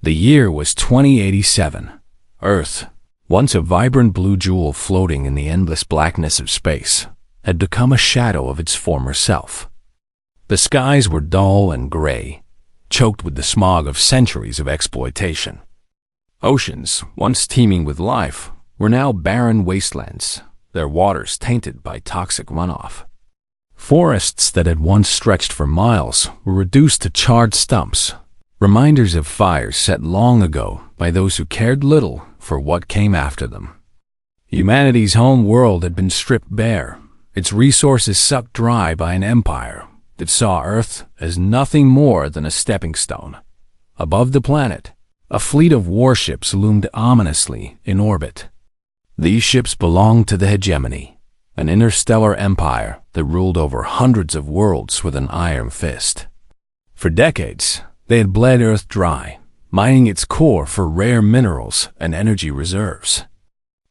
The year was 2087. Earth, once a vibrant blue jewel floating in the endless blackness of space, had become a shadow of its former self. The skies were dull and gray, choked with the smog of centuries of exploitation. Oceans, once teeming with life, were now barren wastelands, their waters tainted by toxic runoff. Forests that had once stretched for miles were reduced to charred stumps, reminders of fires set long ago by those who cared little for what came after them. Humanity's home world had been stripped bare, its resources sucked dry by an empire that saw Earth as nothing more than a stepping stone. Above the planet, a fleet of warships loomed ominously in orbit. These ships belonged to the hegemony, an interstellar empire that ruled over hundreds of worlds with an iron fist. For decades, they had bled Earth dry, mining its core for rare minerals and energy reserves.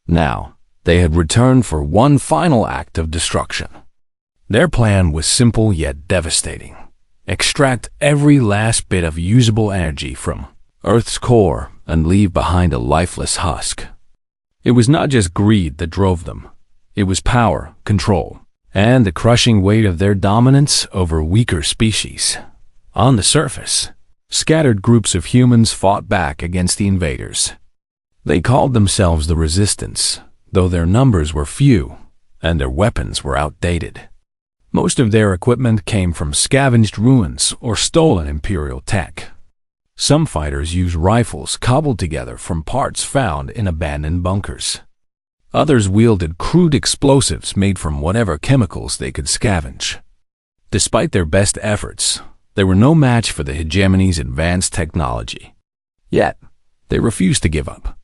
Now, they had returned for one final act of destruction. Their plan was simple yet devastating. Extract every last bit of usable energy from Earth's core and leave behind a lifeless husk. It was not just greed that drove them. It was power, control, and the crushing weight of their dominance over weaker species. On the surface, scattered groups of humans fought back against the invaders. They called themselves the Resistance, though their numbers were few and their weapons were outdated. Most of their equipment came from scavenged ruins or stolen Imperial tech. Some fighters used rifles cobbled together from parts found in abandoned bunkers. Others wielded crude explosives made from whatever chemicals they could scavenge. Despite their best efforts, they were no match for the hegemony's advanced technology. Yet, they refused to give up.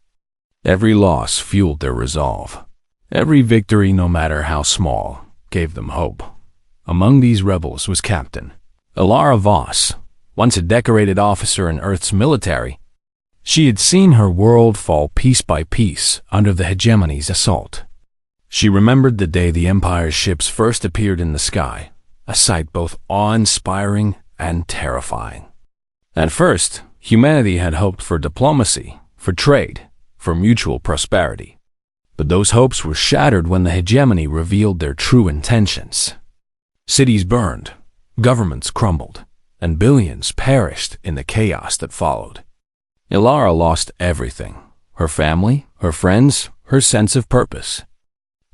Every loss fueled their resolve. Every victory, no matter how small, gave them hope. Among these rebels was Captain Ilara Voss, once a decorated officer in Earth's military. She had seen her world fall piece by piece under the hegemony's assault. She remembered the day the Empire's ships first appeared in the sky, a sight both awe-inspiring and terrifying. At first, humanity had hoped for diplomacy, for trade, for mutual prosperity. But those hopes were shattered when the hegemony revealed their true intentions. Cities burned, governments crumbled, and billions perished in the chaos that followed. Ilara lost everything: her family, her friends, her sense of purpose.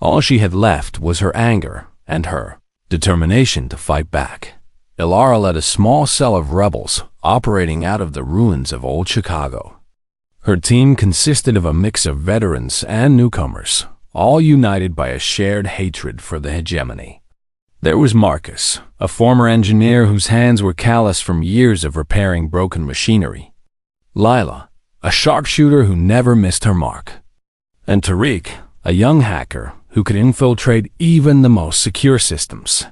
All she had left was her anger and her determination to fight back. Ilara led a small cell of rebels operating out of the ruins of old Chicago. Her team consisted of a mix of veterans and newcomers, all united by a shared hatred for the hegemony. There was Marcus, a former engineer whose hands were calloused from years of repairing broken machinery. Lila, a sharpshooter who never missed her mark. And Tariq, a young hacker who could infiltrate even the most secure systems.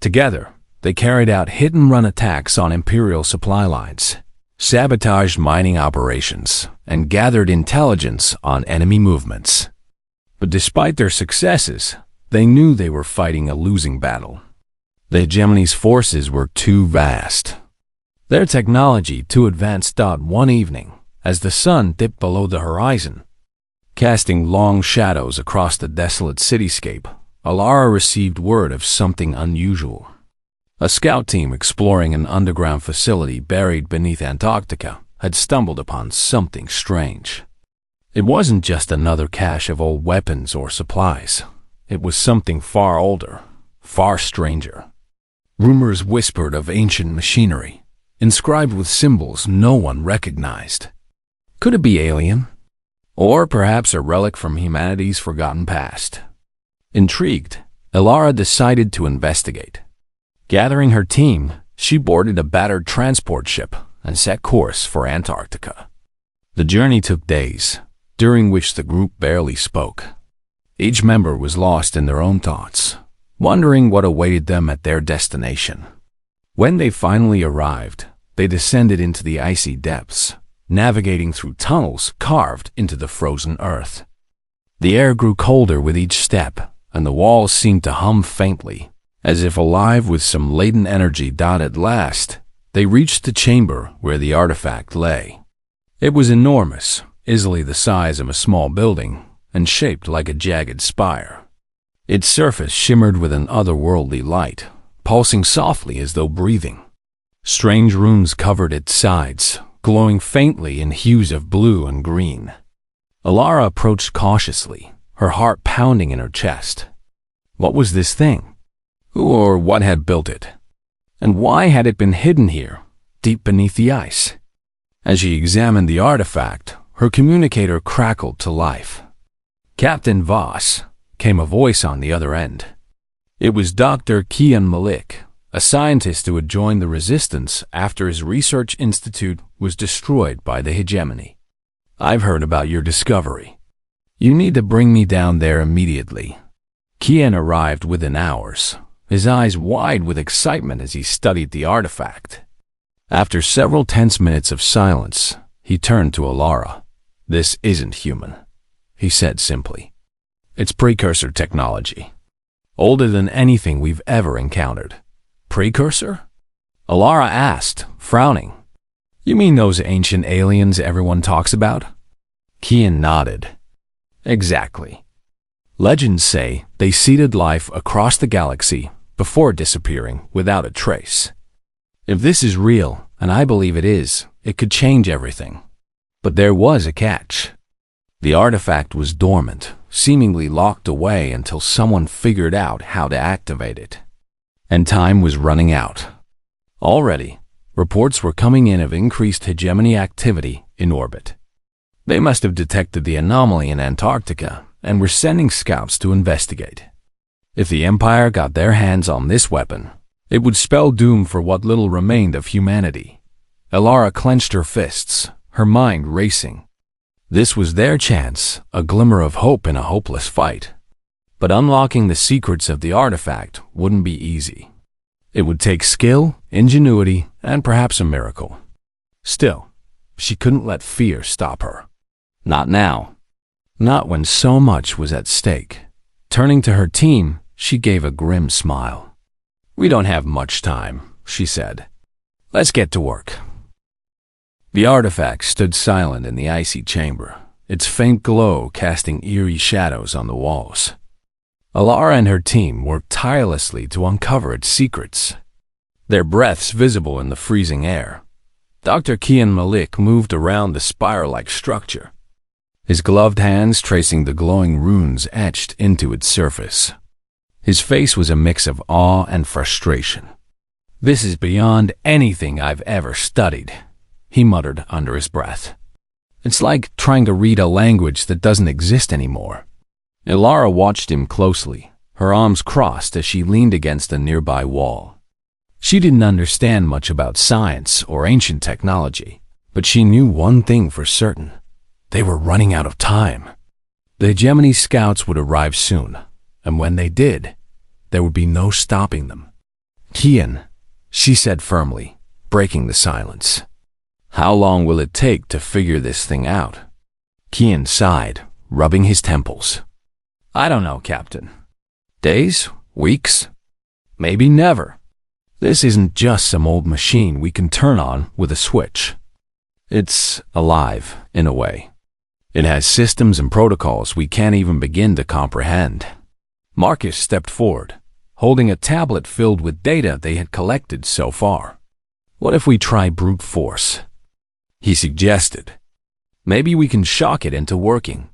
Together, they carried out hit-and-run attacks on Imperial supply lines, sabotaged mining operations, and gathered intelligence on enemy movements. But despite their successes, they knew they were fighting a losing battle. The hegemony's forces were too vast. Their technology too advanced. One evening, as the sun dipped below the horizon, casting long shadows across the desolate cityscape, Ilara received word of something unusual. A scout team exploring an underground facility buried beneath Antarctica had stumbled upon something strange. It wasn't just another cache of old weapons or supplies. It was something far older, far stranger. Rumors whispered of ancient machinery, inscribed with symbols no one recognized. Could it be alien? Or perhaps a relic from humanity's forgotten past? Intrigued, Ilara decided to investigate. Gathering her team, she boarded a battered transport ship and set course for Antarctica. The journey took days, during which the group barely spoke. Each member was lost in their own thoughts, wondering what awaited them at their destination. When they finally arrived, they descended into the icy depths, navigating through tunnels carved into the frozen earth. The air grew colder with each step, and the walls seemed to hum faintly, as if alive with some latent energy. At last, they reached the chamber where the artifact lay. It was enormous, easily the size of a small building, and shaped like a jagged spire. Its surface shimmered with an otherworldly light, pulsing softly as though breathing. Strange runes covered its sides, glowing faintly in hues of blue and green. Alara approached cautiously, her heart pounding in her chest. What was this thing? Who or what had built it? And why had it been hidden here, deep beneath the ice? As she examined the artifact, her communicator crackled to life. "Captain Voss," came a voice on the other end. It was Dr. Kian Malik, a scientist who had joined the resistance after his research institute was destroyed by the hegemony. "I've heard about your discovery. You need to bring me down there immediately." Kian arrived within hours, his eyes wide with excitement as he studied the artifact. After several tense minutes of silence, he turned to Alara. "This isn't human," he said simply. "It's precursor technology. Older than anything we've ever encountered." "Precursor?" Alara asked, frowning. "You mean those ancient aliens everyone talks about?" Kian nodded. "Exactly. Legends say they seeded life across the galaxy before disappearing without a trace. If this is real, and I believe it is, it could change everything. But there was a catch. The artifact was dormant, seemingly locked away until someone figured out how to activate it. And time was running out. Already, reports were coming in of increased hegemony activity in orbit. They must have detected the anomaly in Antarctica and were sending scouts to investigate. If the Empire got their hands on this weapon, it would spell doom for what little remained of humanity. Alara clenched her fists, her mind racing. This was their chance, a glimmer of hope in a hopeless fight. But unlocking the secrets of the artifact wouldn't be easy. It would take skill, ingenuity, and perhaps a miracle. Still, she couldn't let fear stop her. Not now. Not when so much was at stake. Turning to her team, she gave a grim smile. "We don't have much time," she said. "Let's get to work." The artifact stood silent in the icy chamber, its faint glow casting eerie shadows on the walls. Alara and her team worked tirelessly to uncover its secrets, their breaths visible in the freezing air. Dr. Kian Malik moved around the spire-like structure, his gloved hands tracing the glowing runes etched into its surface. His face was a mix of awe and frustration. "This is beyond anything I've ever studied," he muttered under his breath. "It's like trying to read a language that doesn't exist anymore." Alara watched him closely, her arms crossed as she leaned against a nearby wall. She didn't understand much about science or ancient technology, but she knew one thing for certain. They were running out of time. The hegemony scouts would arrive soon, and when they did, there would be no stopping them. "Kian," she said firmly, breaking the silence. "How long will it take to figure this thing out?" Kian sighed, rubbing his temples. "I don't know, Captain. Days? Weeks? Maybe never. This isn't just some old machine we can turn on with a switch. It's alive, in a way. It has systems and protocols we can't even begin to comprehend." Marcus stepped forward, holding a tablet filled with data they had collected so far. "What if we try brute force?" he suggested. "Maybe we can shock it into working.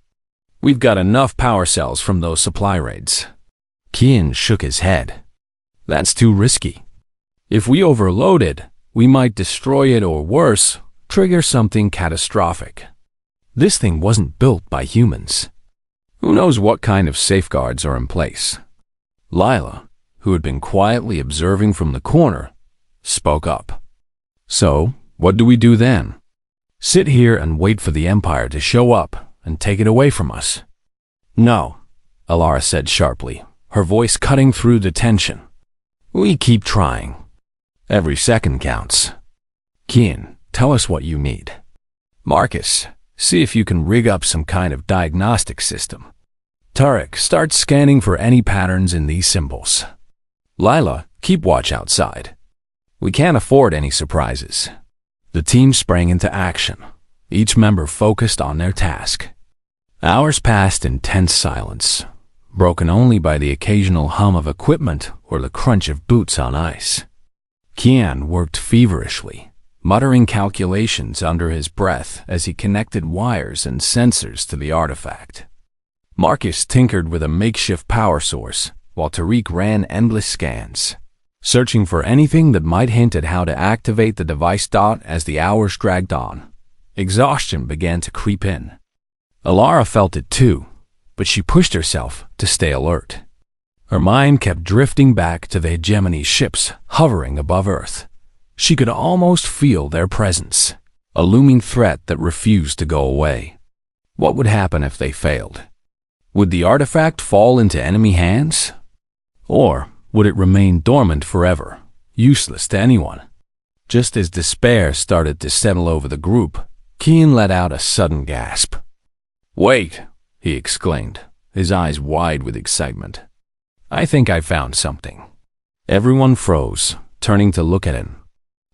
We've got enough power cells from those supply raids." Kian shook his head. "That's too risky. If we overload it, we might destroy it or worse, trigger something catastrophic. This thing wasn't built by humans. Who knows what kind of safeguards are in place?" Lila, who had been quietly observing from the corner, spoke up. "So, what do we do then? Sit here and wait for the Empire to show up and take it away from us?" "No," Alara said sharply, her voice cutting through the tension. "We keep trying. Every second counts. Kian, tell us what you need. Marcus, see if you can rig up some kind of diagnostic system. Tarek, start scanning for any patterns in these symbols. Lila, keep watch outside. We can't afford any surprises." The team sprang into action, each member focused on their task. Hours passed in tense silence, broken only by the occasional hum of equipment or the crunch of boots on ice. Kian worked feverishly, muttering calculations under his breath as he connected wires and sensors to the artifact. Marcus tinkered with a makeshift power source, while Tariq ran endless scans, searching for anything that might hint at how to activate the device. As the hours dragged on, exhaustion began to creep in. Alara felt it too, but she pushed herself to stay alert. Her mind kept drifting back to the hegemony ships hovering above Earth. She could almost feel their presence, a looming threat that refused to go away. What would happen if they failed? Would the artifact fall into enemy hands? Or would it remain dormant forever, useless to anyone? Just as despair started to settle over the group, Kian let out a sudden gasp. "Wait!" he exclaimed, his eyes wide with excitement. "I think I found something." Everyone froze, turning to look at him.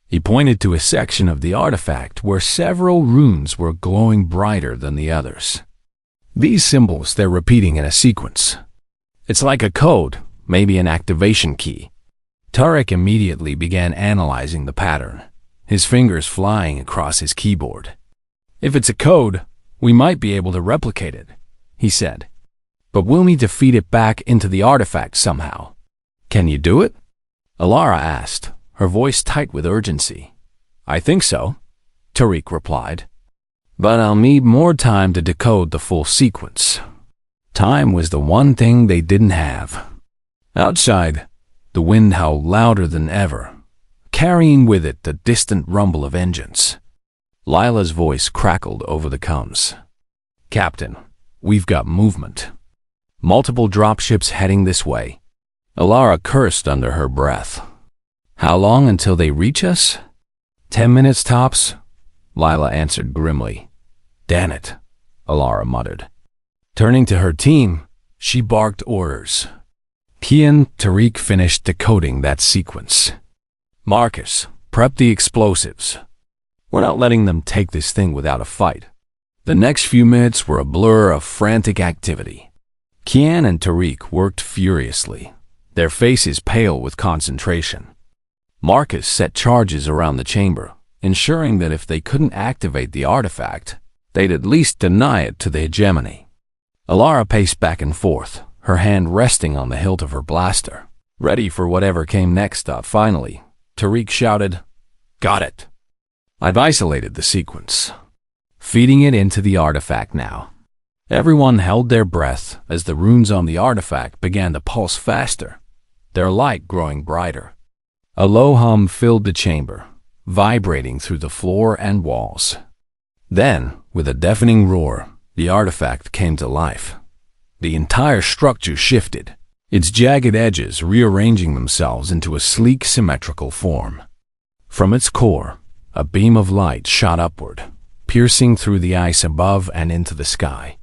He pointed to a section of the artifact where several runes were glowing brighter than the others. These symbols they're repeating in a sequence. It's like a code, maybe an activation key. Tariq immediately began analyzing the pattern, his fingers flying across his keyboard. "If it's a code, we might be able to replicate it," he said. "But we'll need to feed it back into the artifact somehow." "Can you do it?" Alara asked, her voice tight with urgency. "I think so," Tariq replied. "But I'll need more time to decode the full sequence." Time was the one thing they didn't have. Outside, the wind howled louder than ever, carrying with it the distant rumble of engines. Lila's voice crackled over the comms. "Captain, we've got movement. Multiple dropships heading this way." Alara cursed under her breath. "How long until they reach us?" 10 minutes tops," Lila answered grimly. "Damn it," Alara muttered. Turning to her team, she barked orders. Kian, Tariq finished decoding that sequence. "Marcus, prep the explosives. We're not letting them take this thing without a fight." The next few minutes were a blur of frantic activity. Kian and Tariq worked furiously, their faces pale with concentration. Marcus set charges around the chamber, ensuring that if they couldn't activate the artifact, they'd at least deny it to the hegemony. Alara paced back and forth, her hand resting on the hilt of her blaster, ready for whatever came next. Finally, Tariq shouted, "Got it." I've isolated the sequence, feeding it into the artifact now. Everyone held their breath as the runes on the artifact began to pulse faster, their light growing brighter. A low hum filled the chamber, vibrating through the floor and walls. Then, with a deafening roar, the artifact came to life. The entire structure shifted, its jagged edges rearranging themselves into a sleek, symmetrical form. From its core, a beam of light shot upward, piercing through the ice above and into the sky.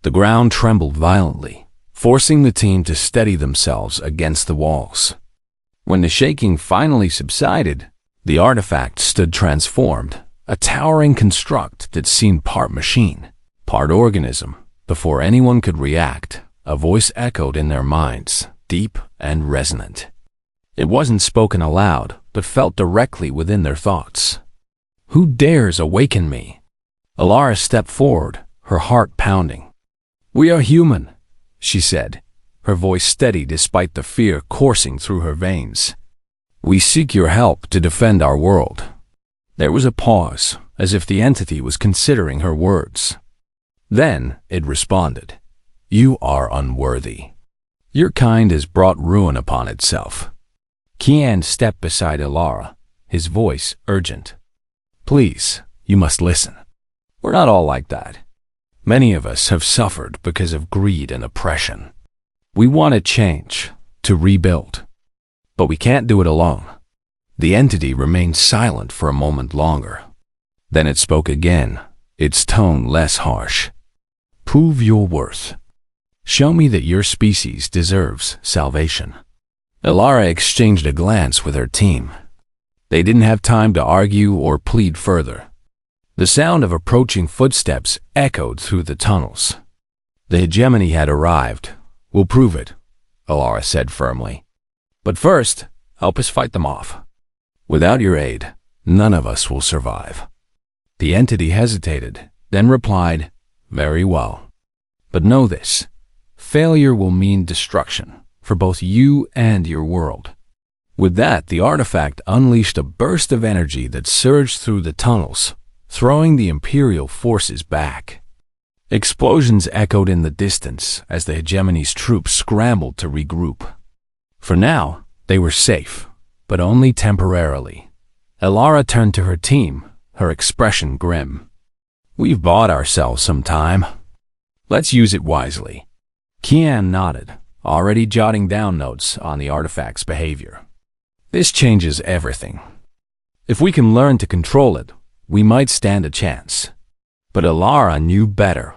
The ground trembled violently, forcing the team to steady themselves against the walls. When the shaking finally subsided, the artifact stood transformed, a towering construct that seemed part machine, part organism. Before anyone could react, a voice echoed in their minds, deep and resonant. It wasn't spoken aloud, but felt directly within their thoughts. "Who dares awaken me?" Alara stepped forward, her heart pounding. "We are human," she said, her voice steady despite the fear coursing through her veins. "We seek your help to defend our world." There was a pause, as if the entity was considering her words. Then it responded, "You are unworthy. Your kind has brought ruin upon itself." Kian stepped beside Alara, his voice urgent. "Please, you must listen. We're not all like that. Many of us have suffered because of greed and oppression. We want to change, to rebuild. But we can't do it alone." The entity remained silent for a moment longer. Then it spoke again, its tone less harsh. "Prove your worth. Show me that your species deserves salvation." Alara exchanged a glance with her team. They didn't have time to argue or plead further. The sound of approaching footsteps echoed through the tunnels. The hegemony had arrived. We'll prove it, Alara said firmly. But first, help us fight them off. Without your aid, none of us will survive. The entity hesitated, then replied, Very well. But know this, failure will mean destruction for both you and your world. With that, the artifact unleashed a burst of energy that surged through the tunnels, throwing the Imperial forces back. Explosions echoed in the distance as the hegemony's troops scrambled to regroup. For now, they were safe, but only temporarily. Alara turned to her team, her expression grim. We've bought ourselves some time. Let's use it wisely. Kian nodded, already jotting down notes on the artifact's behavior. This changes everything. If we can learn to control it, we might stand a chance. But Alara knew better.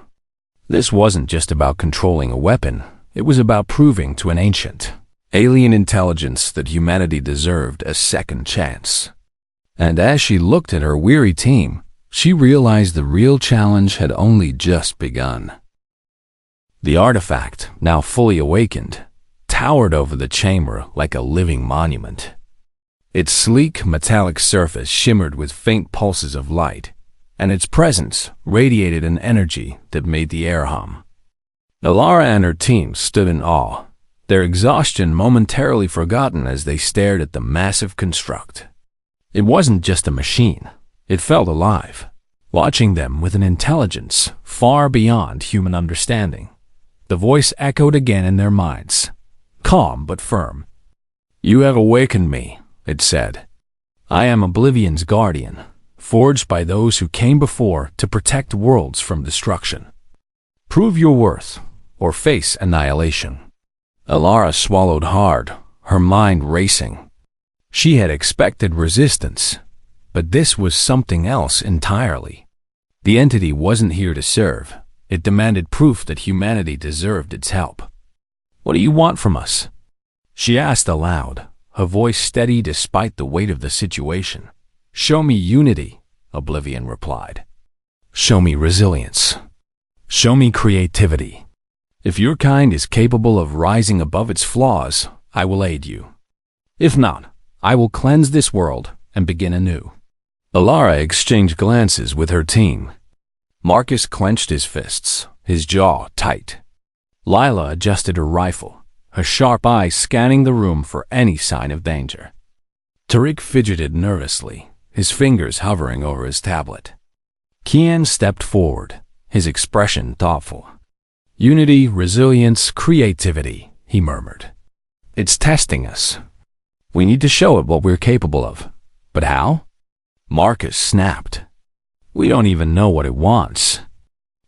This wasn't just about controlling a weapon. It was about proving to an ancient, alien intelligence that humanity deserved a second chance. And as she looked at her weary team, she realized the real challenge had only just begun. The artifact, now fully awakened, towered over the chamber like a living monument. Its sleek, metallic surface shimmered with faint pulses of light, and its presence radiated an energy that made the air hum. Alara and her team stood in awe, their exhaustion momentarily forgotten as they stared at the massive construct. It wasn't just a machine. It felt alive, watching them with an intelligence far beyond human understanding. The voice echoed again in their minds, calm but firm. You have awakened me, it said. I am Oblivion's guardian, forged by those who came before to protect worlds from destruction. Prove your worth, or face annihilation. Alara swallowed hard, her mind racing. She had expected resistance, but this was something else entirely. The entity wasn't here to serve. It demanded proof that humanity deserved its help. What do you want from us? She asked aloud, her voice steady despite the weight of the situation. Show me unity, Oblivion replied. Show me resilience. Show me creativity. If your kind is capable of rising above its flaws, I will aid you. If not, I will cleanse this world and begin anew. Alara exchanged glances with her team. Marcus clenched his fists, his jaw tight. Lila adjusted her rifle, her sharp eyes scanning the room for any sign of danger. Tariq fidgeted nervously, his fingers hovering over his tablet. Kian stepped forward, his expression thoughtful. Unity, resilience, creativity, he murmured. It's testing us. We need to show it what we're capable of. But how? Marcus snapped. We don't even know what it wants.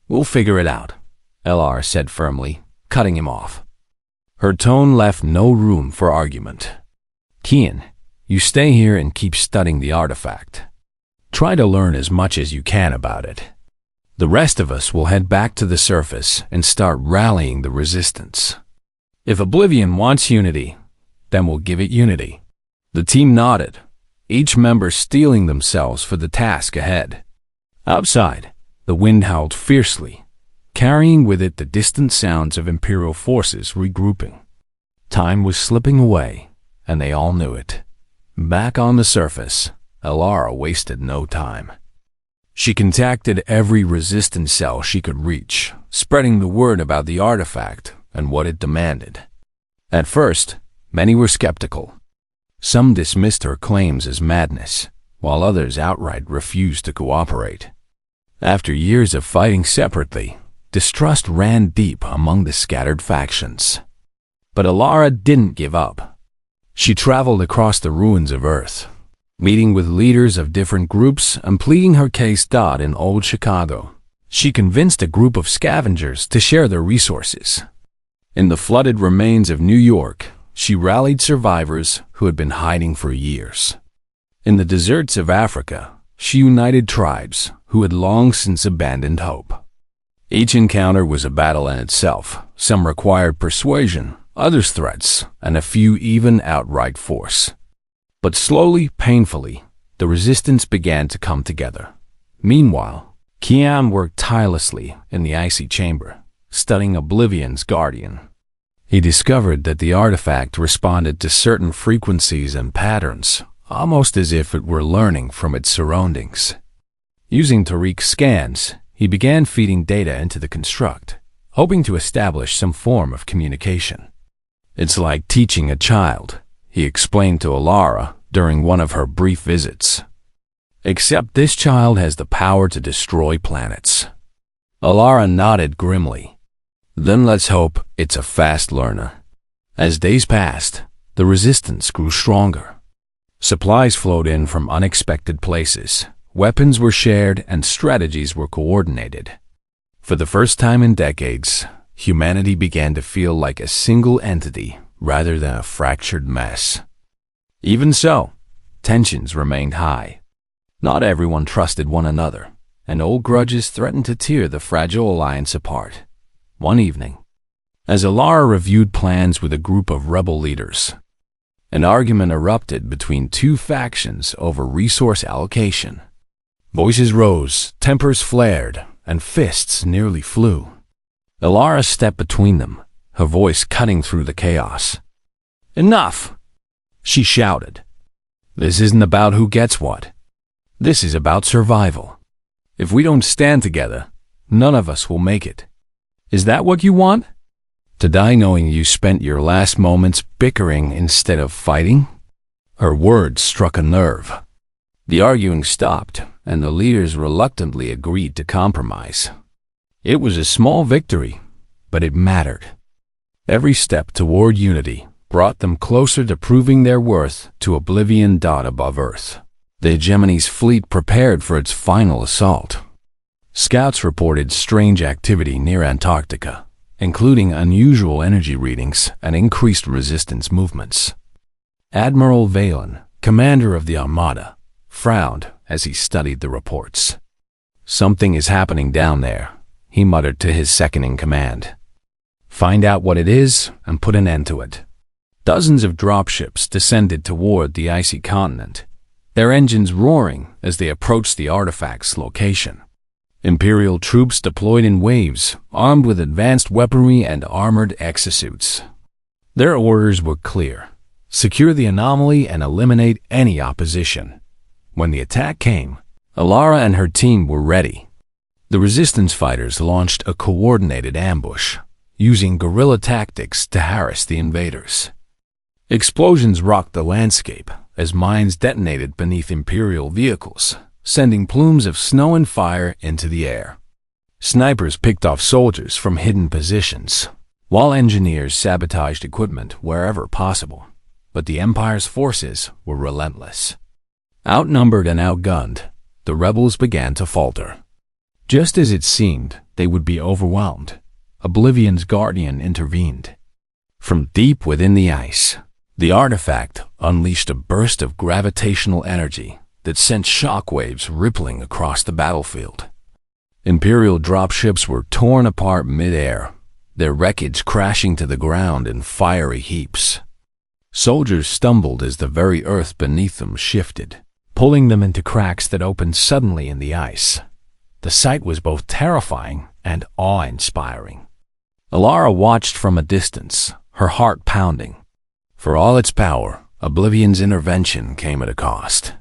We'll figure it out, Alara said firmly, cutting him off. Her tone left no room for argument. Kian, you stay here and keep studying the artifact. Try to learn as much as you can about it. The rest of us will head back to the surface and start rallying the resistance. If Oblivion wants unity, then we'll give it unity. The team nodded, each member steeling themselves for the task ahead. Outside, the wind howled fiercely, carrying with it the distant sounds of Imperial forces regrouping. Time was slipping away, and they all knew it. Back on the surface, Alara wasted no time. She contacted every resistance cell she could reach, spreading the word about the artifact and what it demanded. At first, many were skeptical. Some dismissed her claims as madness, while others outright refused to cooperate. After years of fighting separately, distrust ran deep among the scattered factions. But Alara didn't give up. She traveled across the ruins of Earth, meeting with leaders of different groups and pleading her case in Old Chicago. She convinced a group of scavengers to share their resources. In the flooded remains of New York, she rallied survivors who had been hiding for years. In the deserts of Africa, she united tribes who had long since abandoned hope. Each encounter was a battle in itself. Some required persuasion, others threats, and a few even outright force. But slowly, painfully, the resistance began to come together. Meanwhile, Kian worked tirelessly in the icy chamber, studying Oblivion's guardian. He discovered that the artifact responded to certain frequencies and patterns, almost as if it were learning from its surroundings. Using Tariq's scans, he began feeding data into the construct, hoping to establish some form of communication. "It's like teaching a child," he explained to Alara during one of her brief visits. "Except this child has the power to destroy planets." Alara nodded grimly. "Then let's hope it's a fast learner." As days passed, the resistance grew stronger. Supplies flowed in from unexpected places, weapons were shared, and strategies were coordinated. For the first time in decades, humanity began to feel like a single entity rather than a fractured mess. Even so, tensions remained high. Not everyone trusted one another, and old grudges threatened to tear the fragile alliance apart. One evening, as Alara reviewed plans with a group of rebel leaders, an argument erupted between two factions over resource allocation. Voices rose, tempers flared, and fists nearly flew. Alara stepped between them, her voice cutting through the chaos. "Enough!" she shouted. "This isn't about who gets what. This is about survival. If we don't stand together, none of us will make it. Is that what you want? To die knowing you spent your last moments bickering instead of fighting?" Her words struck a nerve. The arguing stopped, and the leaders reluctantly agreed to compromise. It was a small victory, but it mattered. Every step toward unity brought them closer to proving their worth to Oblivion above Earth. The hegemony's fleet prepared for its final assault. Scouts reported strange activity near Antarctica, including unusual energy readings and increased resistance movements. Admiral Valen, commander of the Armada, frowned as he studied the reports. "Something is happening down there," he muttered to his second-in-command. "Find out what it is and put an end to it." Dozens of dropships descended toward the icy continent, their engines roaring as they approached the artifact's location. Imperial troops deployed in waves, armed with advanced weaponry and armored exosuits. Their orders were clear: secure the anomaly and eliminate any opposition. When the attack came, Alara and her team were ready. The resistance fighters launched a coordinated ambush, using guerrilla tactics to harass the invaders. Explosions rocked the landscape as mines detonated beneath Imperial vehicles, sending plumes of snow and fire into the air. Snipers picked off soldiers from hidden positions, while engineers sabotaged equipment wherever possible. But the Empire's forces were relentless. Outnumbered and outgunned, the rebels began to falter. Just as it seemed they would be overwhelmed, Oblivion's guardian intervened. From deep within the ice, the artifact unleashed a burst of gravitational energy that sent shockwaves rippling across the battlefield. Imperial dropships were torn apart mid-air, their wreckage crashing to the ground in fiery heaps. Soldiers stumbled as the very earth beneath them shifted, pulling them into cracks that opened suddenly in the ice. The sight was both terrifying and awe-inspiring. Alara watched from a distance, her heart pounding. For all its power, Oblivion's intervention came at a cost.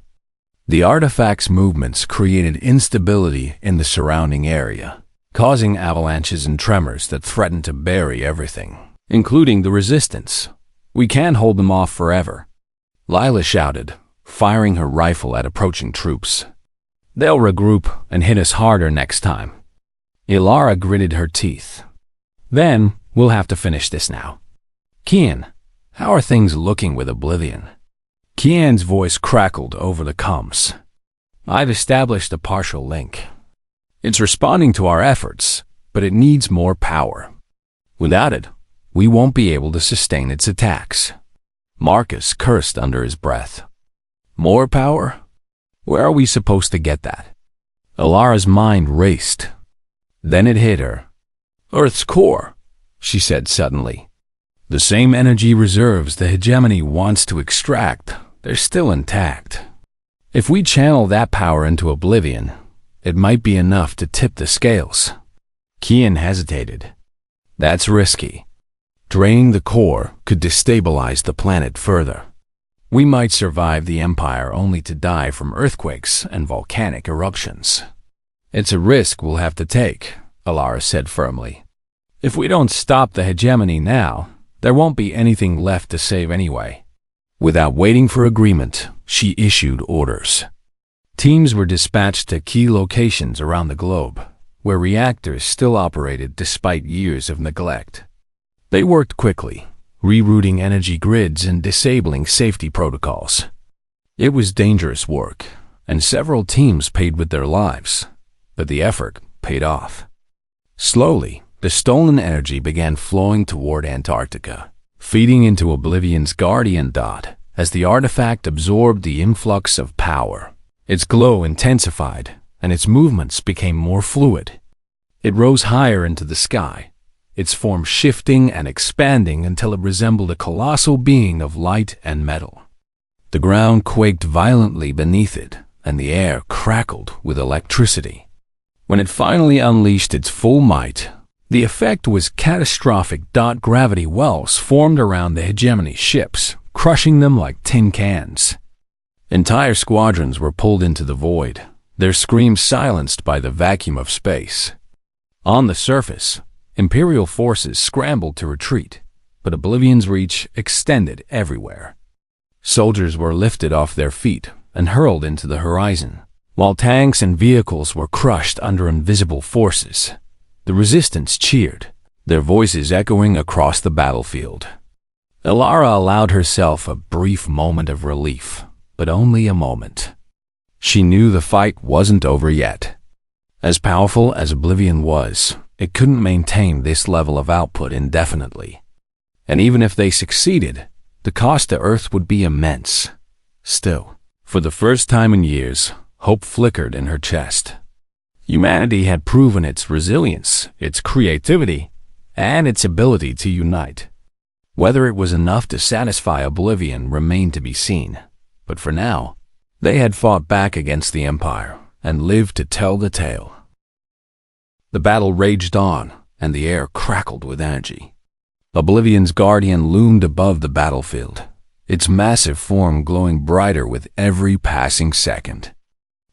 The artifact's movements created instability in the surrounding area, causing avalanches and tremors that threatened to bury everything, including the resistance. "We can't hold them off forever," Lila shouted, firing her rifle at approaching troops. "They'll regroup and hit us harder next time." Alara gritted her teeth. "Then we'll have to finish this now. Kian, how are things looking with Oblivion?" Kian's voice crackled over the comms. "I've established a partial link. It's responding to our efforts, but it needs more power. Without it, we won't be able to sustain its attacks." Marcus cursed under his breath. "More power? Where are we supposed to get that?" Alara's mind raced. Then it hit her. "Earth's core," she said suddenly. "The same energy reserves the hegemony wants to extract, they're still intact. If we channel that power into Oblivion, It might be enough to tip the scales. Kian hesitated. That's risky. Draining the core could destabilize the planet further. We might survive the Empire only to die from earthquakes and volcanic eruptions. It's a risk we'll have to take, Alara said firmly. If we don't stop the hegemony now, there won't be anything left to save anyway. Without waiting for agreement, she issued orders. Teams were dispatched to key locations around the globe, where reactors still operated despite years of neglect. They worked quickly, rerouting energy grids and disabling safety protocols. It was dangerous work, and several teams paid with their lives, but the effort paid off. Slowly, the stolen energy began flowing toward Antarctica, feeding into Oblivion's guardian dot as the artifact absorbed the influx of power. Its glow intensified, and its movements became more fluid. It rose higher into the sky, its form shifting and expanding until it resembled a colossal being of light and metal. The ground quaked violently beneath it, and the air crackled with electricity. When it finally unleashed its full might, the effect was catastrophic. Gravity wells formed around the hegemony ships, crushing them like tin cans. Entire squadrons were pulled into the void, their screams silenced by the vacuum of space. On the surface, Imperial forces scrambled to retreat, but Oblivion's reach extended everywhere. Soldiers were lifted off their feet and hurled into the horizon, while tanks and vehicles were crushed under invisible forces. The resistance cheered, their voices echoing across the battlefield. Alara allowed herself a brief moment of relief, but only a moment. She knew the fight wasn't over yet. As powerful as Oblivion was, it couldn't maintain this level of output indefinitely. And even if they succeeded, the cost to Earth would be immense. Still, for the first time in years, hope flickered in her chest. Humanity had proven its resilience, its creativity, and its ability to unite. Whether it was enough to satisfy Oblivion remained to be seen, but for now, they had fought back against the Empire and lived to tell the tale. The battle raged on, and the air crackled with energy. Oblivion's guardian loomed above the battlefield, its massive form glowing brighter with every passing second.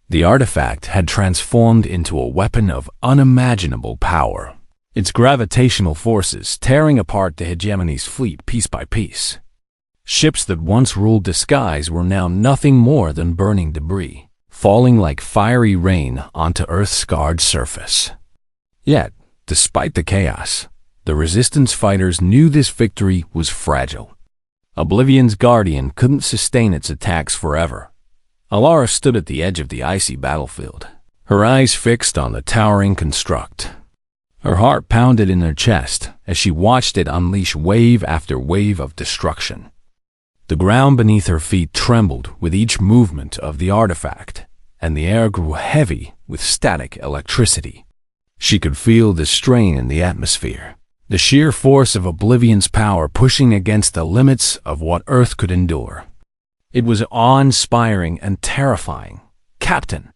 The artifact had transformed into a weapon of unimaginable power, its gravitational forces tearing apart the hegemony's fleet piece by piece. Ships that once ruled the skies were now nothing more than burning debris, falling like fiery rain onto Earth's scarred surface. Yet, despite the chaos, the Resistance fighters knew this victory was fragile. Oblivion's guardian couldn't sustain its attacks forever. Alara stood at the edge of the icy battlefield, her eyes fixed on the towering construct. Her heart pounded in her chest as she watched it unleash wave after wave of destruction. The ground beneath her feet trembled with each movement of the artifact, and the air grew heavy with static electricity. She could feel the strain in the atmosphere, the sheer force of Oblivion's power pushing against the limits of what Earth could endure. It was awe-inspiring and terrifying. "Captain!"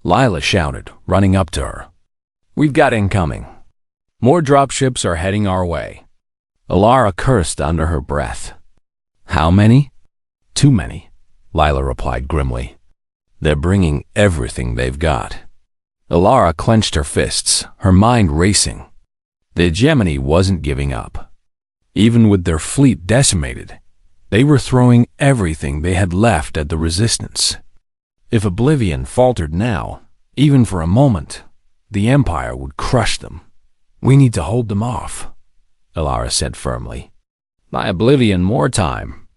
Lila shouted, running up to her. "We've got incoming. More dropships are heading our way." Alara cursed under her breath. "How many?" "Too many," Lila replied grimly. "They're bringing everything they've got." Alara clenched her fists, her mind racing. The hegemony wasn't giving up. Even with their fleet decimated, they were throwing everything they had left at the Resistance. If Oblivion faltered now, even for a moment, the Empire would crush them. "We need to hold them off," Alara said firmly. "By Oblivion, more time."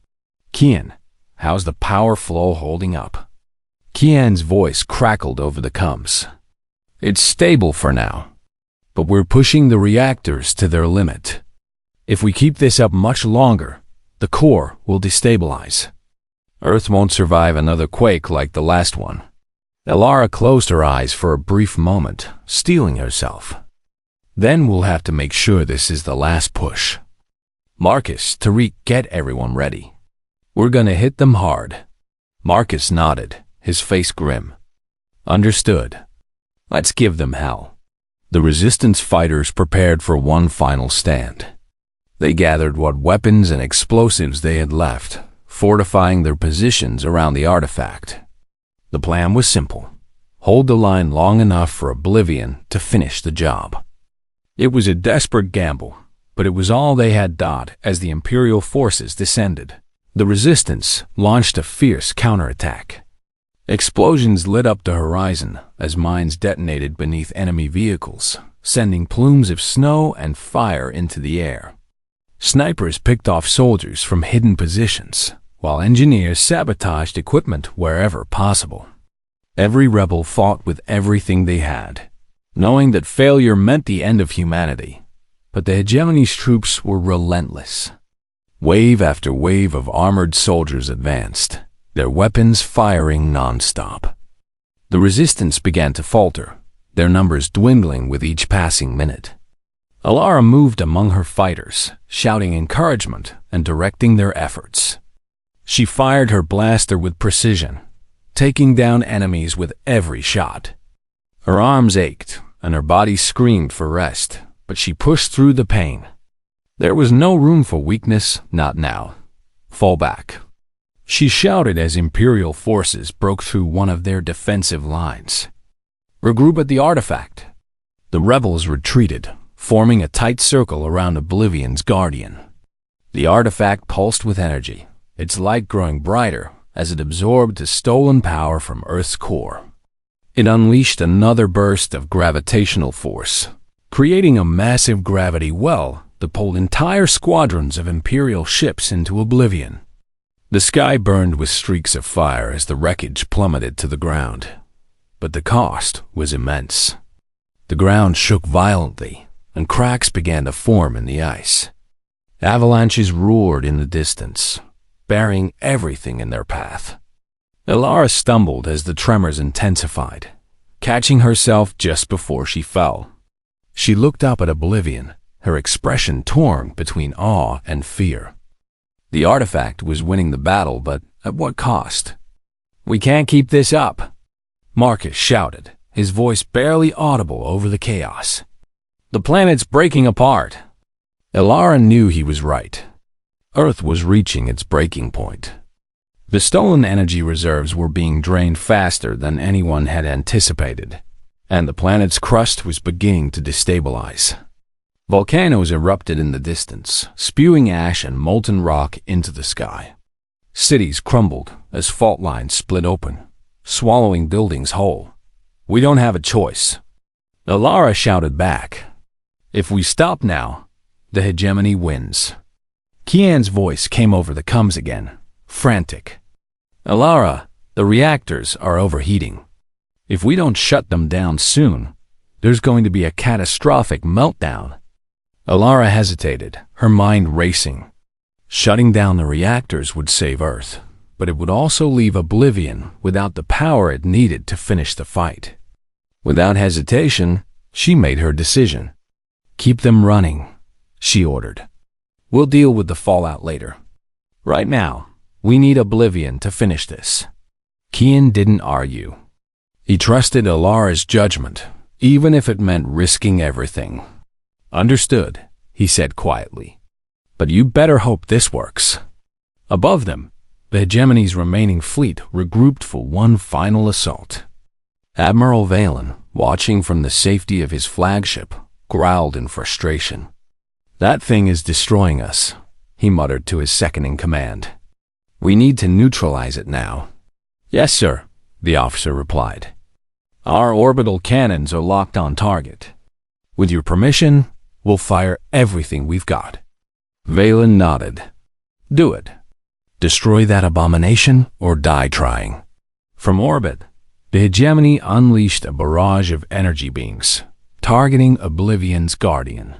"Kian, how's the power flow holding up?" Kian's voice crackled over the comms. "It's stable for now, but we're pushing the reactors to their limit. If we keep this up much longer, the core will destabilize. Earth won't survive another quake like the last one." Alara closed her eyes for a brief moment, steeling herself. "Then we'll have to make sure this is the last push. Marcus, Tariq, get everyone ready. We're gonna hit them hard." Marcus nodded, his face grim. "Understood." Let's give them hell. The Resistance fighters prepared for one final stand. They gathered what weapons and explosives they had left, fortifying their positions around the artifact. The plan was simple. Hold the line long enough for Oblivion to finish the job. It was a desperate gamble, but it was all they had dot as the Imperial forces descended. The Resistance launched a fierce counterattack. Explosions lit up the horizon as mines detonated beneath enemy vehicles, sending plumes of snow and fire into the air. Snipers picked off soldiers from hidden positions, while engineers sabotaged equipment wherever possible. Every rebel fought with everything they had, knowing that failure meant the end of humanity. But the Hegemony's troops were relentless. Wave after wave of armored soldiers advanced, their weapons firing non-stop. The Resistance began to falter, their numbers dwindling with each passing minute. Alara moved among her fighters, shouting encouragement and directing their efforts. She fired her blaster with precision, taking down enemies with every shot. Her arms ached, and her body screamed for rest, but she pushed through the pain. There was no room for weakness, not now. Fall back. She shouted as Imperial forces broke through one of their defensive lines. Regroup at the artifact. The rebels retreated, forming a tight circle around Oblivion's guardian. The artifact pulsed with energy, its light growing brighter as it absorbed the stolen power from Earth's core. It unleashed another burst of gravitational force, creating a massive gravity well that pulled entire squadrons of Imperial ships into oblivion. The sky burned with streaks of fire as the wreckage plummeted to the ground. But the cost was immense. The ground shook violently, and cracks began to form in the ice. Avalanches roared in the distance, burying everything in their path. Alara stumbled as the tremors intensified, catching herself just before she fell. She looked up at Oblivion, her expression torn between awe and fear. The artifact was winning the battle, but at what cost? "We can't keep this up," Marcus shouted, his voice barely audible over the chaos. "The planet's breaking apart." Alara knew he was right. Earth was reaching its breaking point. The stolen energy reserves were being drained faster than anyone had anticipated, and the planet's crust was beginning to destabilize. Volcanoes erupted in the distance, spewing ash and molten rock into the sky. Cities crumbled as fault lines split open, swallowing buildings whole. "We don't have a choice," Alara shouted back. "If we stop now, the hegemony wins." Kian's voice came over the coms again, frantic. "Alara, the reactors are overheating. If we don't shut them down soon, there's going to be a catastrophic meltdown." Alara hesitated, her mind racing. Shutting down the reactors would save Earth, but it would also leave Oblivion without the power it needed to finish the fight. Without hesitation, she made her decision. "Keep them running," she ordered. "We'll deal with the fallout later. Right now, we need Oblivion to finish this." Kian didn't argue. He trusted Alara's judgment, even if it meant risking everything. "Understood," he said quietly. "But you better hope this works." Above them, the hegemony's remaining fleet regrouped for one final assault. Admiral Valen, watching from the safety of his flagship, growled in frustration. "That thing is destroying us," he muttered to his second-in-command. "We need to neutralize it now." "Yes, sir," the officer replied. "Our orbital cannons are locked on target. With your permission, we'll fire everything we've got." Valen nodded. "Do it. Destroy that abomination or die trying." From orbit, the hegemony unleashed a barrage of energy beams, targeting Oblivion's guardian.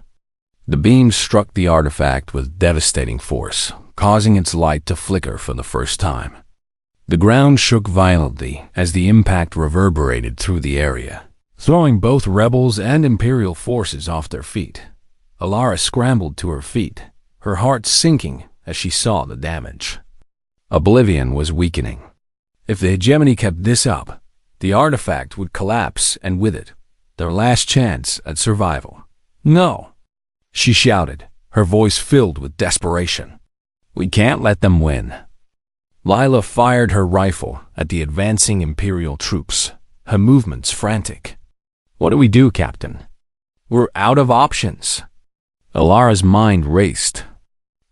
The beams struck the artifact with devastating force, causing its light to flicker for the first time. The ground shook violently as the impact reverberated through the area, throwing both rebels and Imperial forces off their feet. Alara scrambled to her feet, her heart sinking as she saw the damage. Oblivion was weakening. If the hegemony kept this up, the artifact would collapse, and with it, their last chance at survival. "No!" she shouted, her voice filled with desperation. "We can't let them win." Lila fired her rifle at the advancing Imperial troops, her movements frantic. "What do we do, Captain? We're out of options." Alara's mind raced.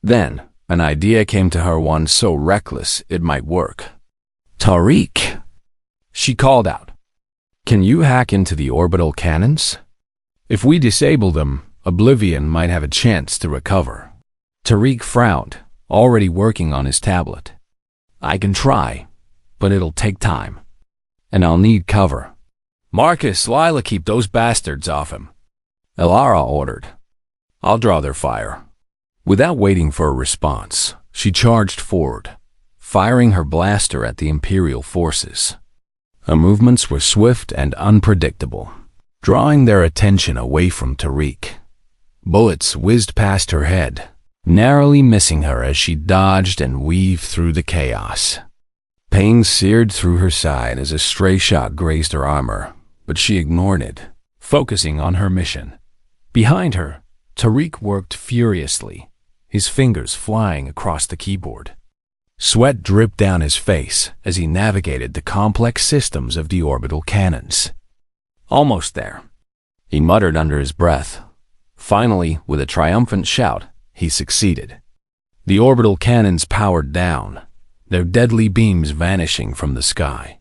Then, an idea came to her, one so reckless it might work. "Tariq," she called out, "can you hack into the orbital cannons? If we disable them, Oblivion might have a chance to recover." Tariq frowned, already working on his tablet. "I can try, but it'll take time. And I'll need cover." "Marcus, Lila, keep those bastards off him," Alara ordered. "I'll draw their fire." Without waiting for a response, she charged forward, firing her blaster at the Imperial forces. Her movements were swift and unpredictable, drawing their attention away from Tariq. Bullets whizzed past her head, narrowly missing her as she dodged and weaved through the chaos. Pain seared through her side as a stray shot grazed her armor, but she ignored it, focusing on her mission. Behind her, Tariq worked furiously, his fingers flying across the keyboard. Sweat dripped down his face as he navigated the complex systems of the orbital cannons. "Almost there," he muttered under his breath. Finally, with a triumphant shout, he succeeded. The orbital cannons powered down, their deadly beams vanishing from the sky.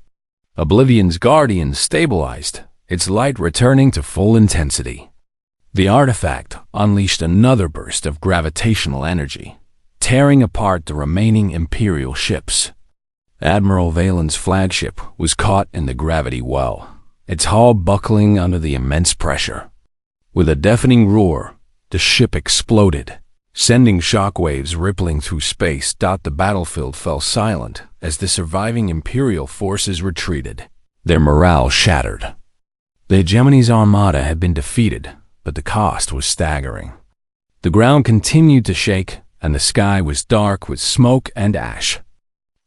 Oblivion's Guardian stabilized, its light returning to full intensity. The artifact unleashed another burst of gravitational energy, tearing apart the remaining Imperial ships. Admiral Valen's flagship was caught in the gravity well, its hull buckling under the immense pressure. With a deafening roar, the ship exploded, sending shockwaves rippling through space. The battlefield fell silent as the surviving Imperial forces retreated, their morale shattered. The Hegemony's Armada had been defeated, but the cost was staggering. The ground continued to shake, and the sky was dark with smoke and ash.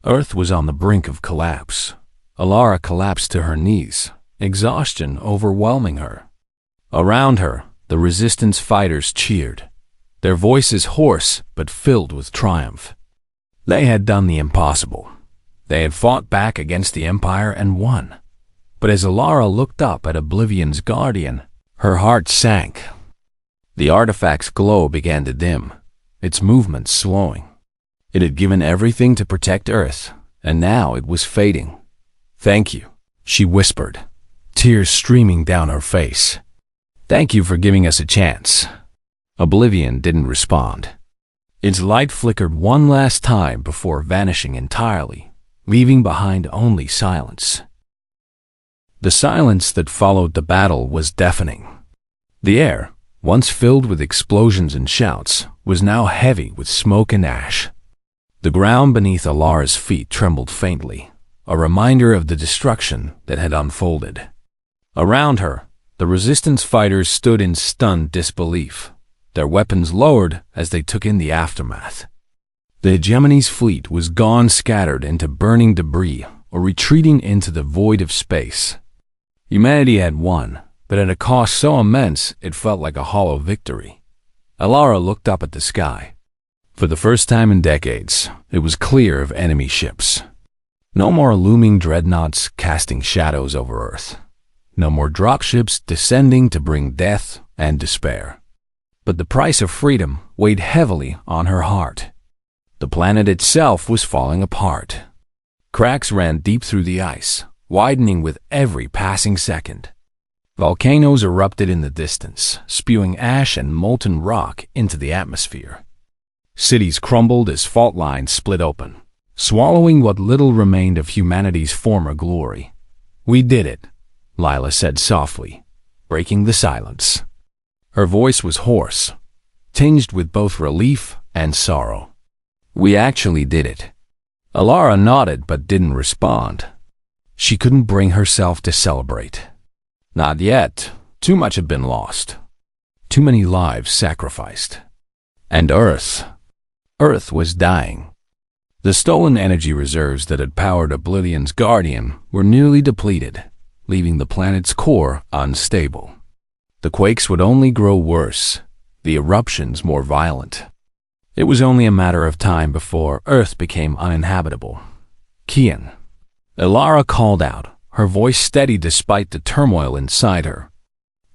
Earth was on the brink of collapse. Alara collapsed to her knees, exhaustion overwhelming her. Around her, the Resistance fighters cheered, their voices hoarse but filled with triumph. They had done the impossible. They had fought back against the Empire and won. But as Alara looked up at Oblivion's Guardian, her heart sank. The artifact's glow began to dim, its movements slowing. It had given everything to protect Earth, and now it was fading. "Thank you," she whispered, tears streaming down her face. "Thank you for giving us a chance." Oblivion didn't respond. Its light flickered one last time before vanishing entirely, leaving behind only silence. The silence that followed the battle was deafening. The air, once filled with explosions and shouts, was now heavy with smoke and ash. The ground beneath Alara's feet trembled faintly, a reminder of the destruction that had unfolded. Around her, the Resistance fighters stood in stunned disbelief, their weapons lowered as they took in the aftermath. The Hegemony's fleet was gone, scattered into burning debris or retreating into the void of space. Humanity had won, but at a cost so immense it felt like a hollow victory. Alara looked up at the sky. For the first time in decades, it was clear of enemy ships. No more looming dreadnoughts casting shadows over Earth. No more dropships descending to bring death and despair. But the price of freedom weighed heavily on her heart. The planet itself was falling apart. Cracks ran deep through the ice, widening with every passing second. Volcanoes erupted in the distance, spewing ash and molten rock into the atmosphere. Cities crumbled as fault lines split open, swallowing what little remained of humanity's former glory. "We did it," Lila said softly, breaking the silence. Her voice was hoarse, tinged with both relief and sorrow. "We actually did it." Alara nodded but didn't respond. She couldn't bring herself to celebrate. Not yet. Too much had been lost. Too many lives sacrificed. And Earth was dying. The stolen energy reserves that had powered Oblivion's Guardian were nearly depleted, leaving the planet's core unstable. The quakes would only grow worse, the eruptions more violent. It was only a matter of time before Earth became uninhabitable. "Kian," Ilara called out, her voice steady despite the turmoil inside her.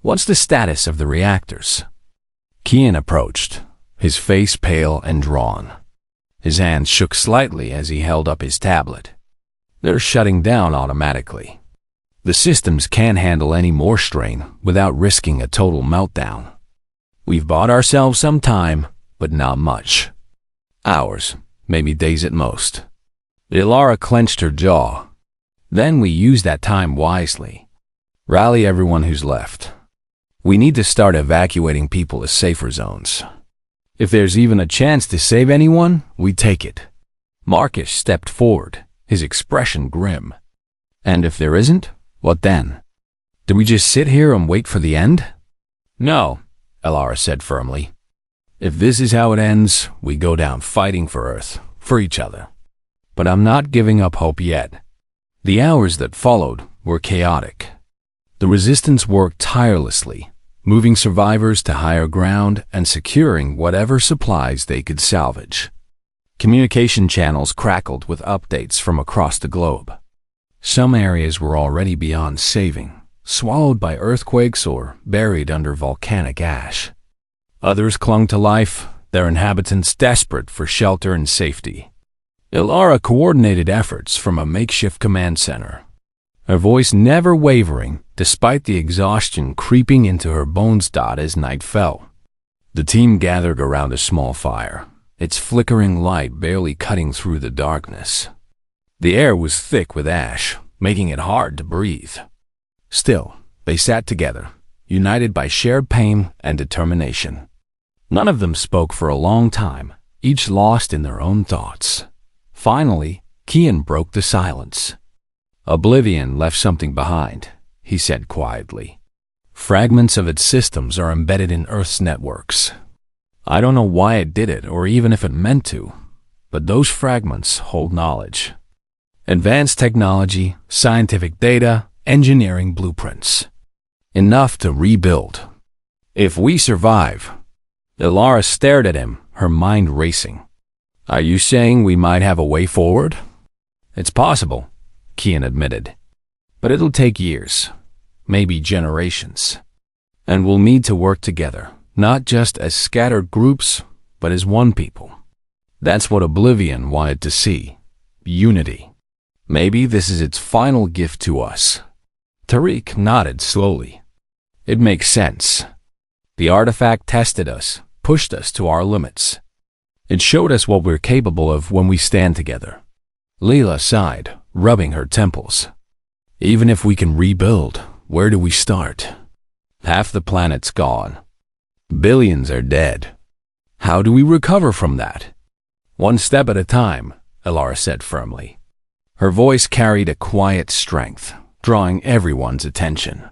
"What's the status of the reactors?" Kian approached, his face pale and drawn. His hand shook slightly as he held up his tablet. "They're shutting down automatically. The systems can't handle any more strain without risking a total meltdown. We've bought ourselves some time, but not much. Hours, maybe days at most." Ilara clenched her jaw. "Then we use that time wisely. Rally everyone who's left. We need to start evacuating people to safer zones. If there's even a chance to save anyone, we take it." Marcus stepped forward, his expression grim. "And if there isn't, what then? Do we just sit here and wait for the end?" "No," Ilara said firmly. "If this is how it ends, we go down fighting for Earth, for each other. But I'm not giving up hope yet." The hours that followed were chaotic. The resistance worked tirelessly, moving survivors to higher ground and securing whatever supplies they could salvage. Communication channels crackled with updates from across the globe. Some areas were already beyond saving, swallowed by earthquakes or buried under volcanic ash. Others clung to life, their inhabitants desperate for shelter and safety. Ilara coordinated efforts from a makeshift command center, her voice never wavering despite the exhaustion creeping into her bones as night fell. The team gathered around a small fire, its flickering light barely cutting through the darkness. The air was thick with ash, making it hard to breathe. Still, they sat together, united by shared pain and determination. None of them spoke for a long time, each lost in their own thoughts. Finally, Kian broke the silence. "Oblivion left something behind," he said quietly. "Fragments of its systems are embedded in Earth's networks. I don't know why it did it or even if it meant to, but those fragments hold knowledge. Advanced technology, scientific data, engineering blueprints. Enough to rebuild. If we survive." Ilara stared at him, her mind racing. "Are you saying we might have a way forward?" "It's possible," Kian admitted. "But it'll take years, maybe generations. And we'll need to work together, not just as scattered groups, but as one people. That's what Oblivion wanted to see. Unity. Maybe this is its final gift to us." Tariq nodded slowly. "It makes sense. The artifact tested us, pushed us to our limits. It showed us what we're capable of when we stand together." Leela sighed, rubbing her temples. "Even if we can rebuild, where do we start? Half the planet's gone. Billions are dead. How do we recover from that?" "One step at a time," Ilara said firmly. Her voice carried a quiet strength, drawing everyone's attention.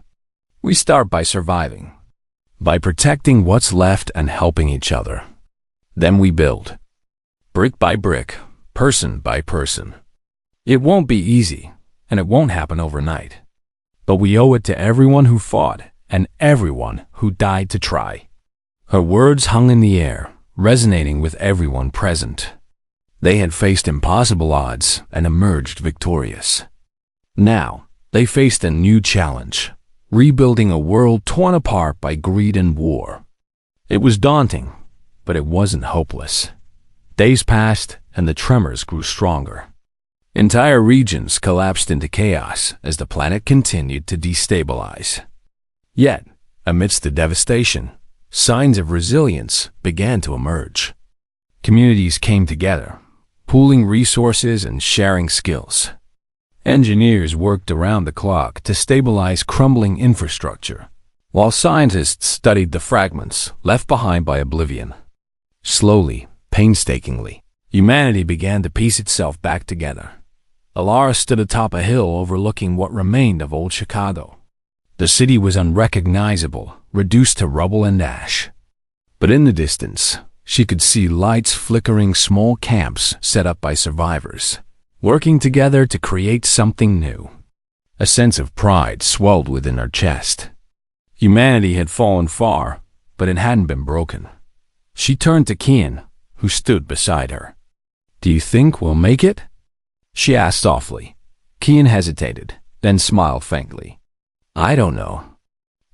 "We start by surviving, by protecting what's left and helping each other. Then we build, brick by brick, person by person. It won't be easy, and it won't happen overnight. But we owe it to everyone who fought and everyone who died to try." Her words hung in the air, resonating with everyone present. They had faced impossible odds and emerged victorious. Now, they faced a new challenge, rebuilding a world torn apart by greed and war. It was daunting, but it wasn't hopeless. Days passed, and the tremors grew stronger. Entire regions collapsed into chaos as the planet continued to destabilize. Yet, amidst the devastation, signs of resilience began to emerge. Communities came together, pooling resources and sharing skills. Engineers worked around the clock to stabilize crumbling infrastructure, while scientists studied the fragments left behind by Oblivion. Slowly, painstakingly, humanity began to piece itself back together. Ilara stood atop a hill overlooking what remained of old Chicago. The city was unrecognizable, reduced to rubble and ash. But in the distance, she could see lights flickering, small camps set up by survivors, working together to create something new. A sense of pride swelled within her chest. Humanity had fallen far, but it hadn't been broken. She turned to Kian, who stood beside her. "Do you think we'll make it?" she asked softly. Kian hesitated, then smiled faintly. "I don't know,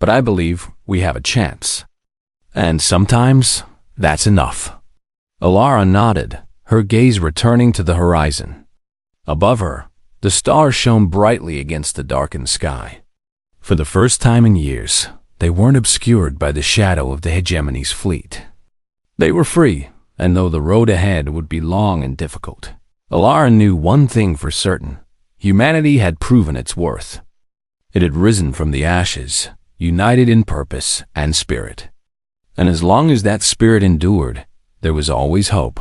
but I believe we have a chance. And sometimes that's enough." Alara nodded, her gaze returning to the horizon. Above her, the stars shone brightly against the darkened sky. For the first time in years, they weren't obscured by the shadow of the hegemony's fleet. They were free, and though the road ahead would be long and difficult, Alara knew one thing for certain: humanity had proven its worth. It had risen from the ashes, united in purpose and spirit. And as long as that spirit endured, there was always hope.